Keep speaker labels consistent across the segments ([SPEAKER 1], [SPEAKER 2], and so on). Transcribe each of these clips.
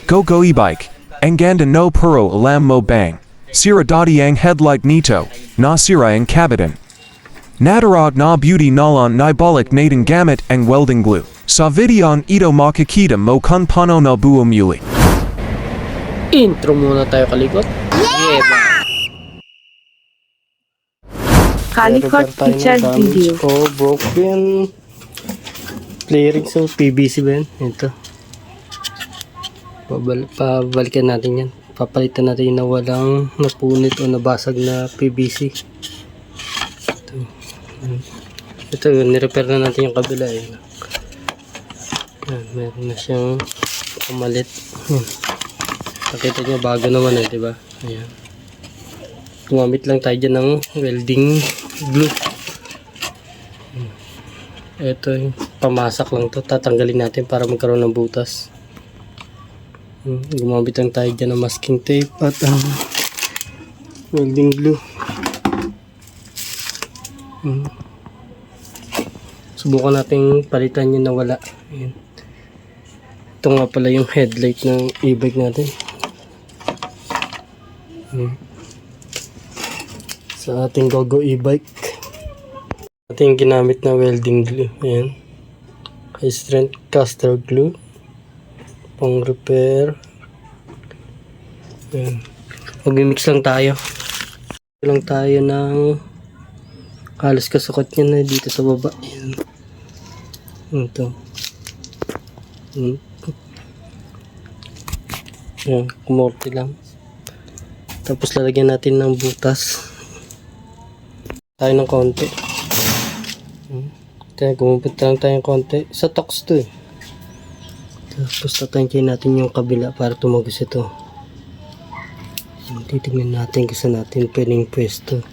[SPEAKER 1] Go go e-bike. Anganda no puro alam mo bang. Sira dati ang headlight nito. Na sira ang kabitan. Nadarag na beauty nalan nibalik natin gamit ang welding glue. Sa videon ito makikita mo kung paano na buo muli.
[SPEAKER 2] Intro muna tayo kalikot. Yeah!
[SPEAKER 3] Kalikot featured video.
[SPEAKER 2] Oh, broken. Play rings of PVC ba yan? Ito. Pabalikan natin yan. Papalitan natin yung walang napunit o nabasag na PVC. Ito, nirepair na natin yung kabila. Yan, meron na siyang kamalit. Nakita nyo, bago naman diba? Ayan. Gumamit lang tayo dyan ng welding glue. Ito yung pamasak lang to. Tatanggalin natin para magkaroon ng butas. Gumamit lang tayo dyan ng masking tape at welding glue. Subukan natin palitan yung nawala. Ayan. Ito nga pala yung headlight ng e-bike natin. Sa ating GoGo e-bike. Ating ginamit na welding glue. Ayan. High strength caster glue. Pang repair. Ayan. Mag-mix lang tayo. Lang tayo ng halos kasukot niya na dito sa baba. Ayan. Ito. Ayan. Kumorte lang. Tapos lalagyan natin ng butas. Tayo ng konti. Kaya gumupit lang tayo ng konti. Sa tox to eh. Tapos tatangkihin natin yung kabila para tumagos ito. Titignan natin kasi natin pwedeng pwesto.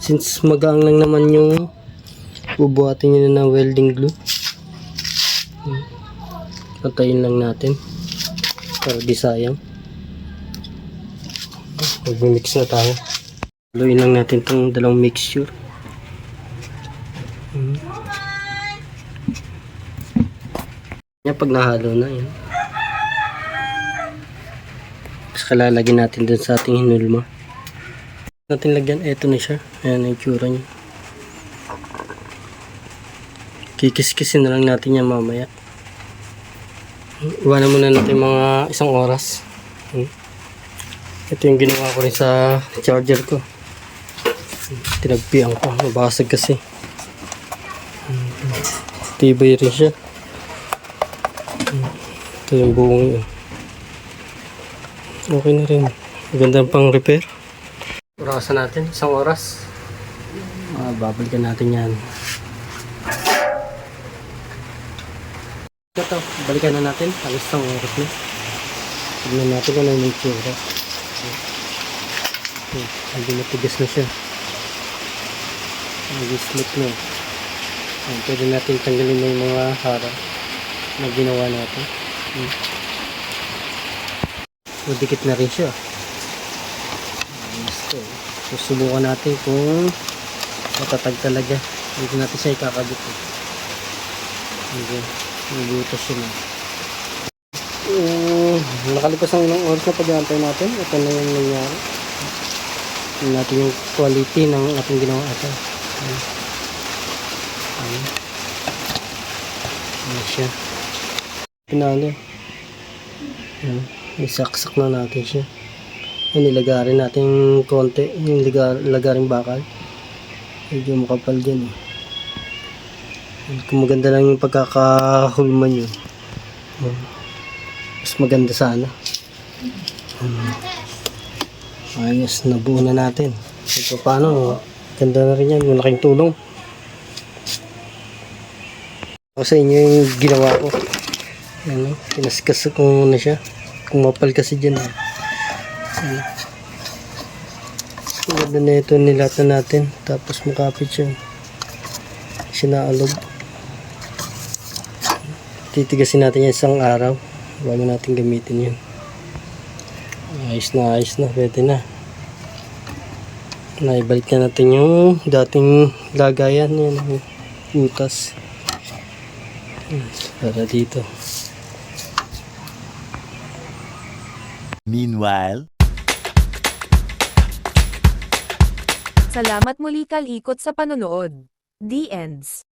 [SPEAKER 2] Since magaang lang naman yung bubuhatin nyo na ng welding glue. Patayin lang natin para di sayang. Mag-mix na tayo. Haluin lang natin itong dalawang mixture. Yan, pag nahalo na yan. Tapos kalalagyan natin dun sa ating hinulma. Natin lagyan, eto na siya. Ayan ang itsura niya. Kikis-kisin na lang natin yan mamaya. Iwanan muna natin mga 1 oras. Ito yung ginawa ko rin sa charger ko. Tinagpian ko. Mabasag kasi. Tibay rin siya. Ito yung buong yun. Okay na rin. Magandang pang repair. Orasan natin. 1 oras. Babalikan natin yan. Ito. Balikan na natin. Alis 1 oras na. Tignan natin kung ano yung tsura. Hindi matigas na siya. Nag-slip na. Pwede natin tanggalin na yung mga harang na ginawa natin. Dikit na rin siya. Susubukan natin kung matatag talaga. Hindi natin siya ikakabit. Nabutas siya na. Nakalipas ang ilang oras na pag-aantay natin. Ito na yung nangyari. Tignan natin yung quality ng ating ginawa ito. Ano siya. Pinalo. Isaksak na natin siya. Nilagarin natin konti. Yung lagaring bakal. Medyo makapal dyan. Kung maganda lang yung pagkakahulma nyo. Mas maganda sana. Ayos, nabuo na natin. So, paano? Ganda na rin yan. Malaking tulong. Ako sa inyo yung ginawa ko. Pinaskas ko muna siya. Kumapal kasi dyan. Ganda na ito. Nilatan natin. Tapos makapit siya. Sinaalog. Titigasin natin yan 1 araw. Bago natin gamitin yun. Ayos na, pwede na. Naibalik na natin yung dating lagayan yan, butas. Para dito.
[SPEAKER 4] Meanwhile,
[SPEAKER 5] Salamat muli Kalikot sa panonood. The Ends.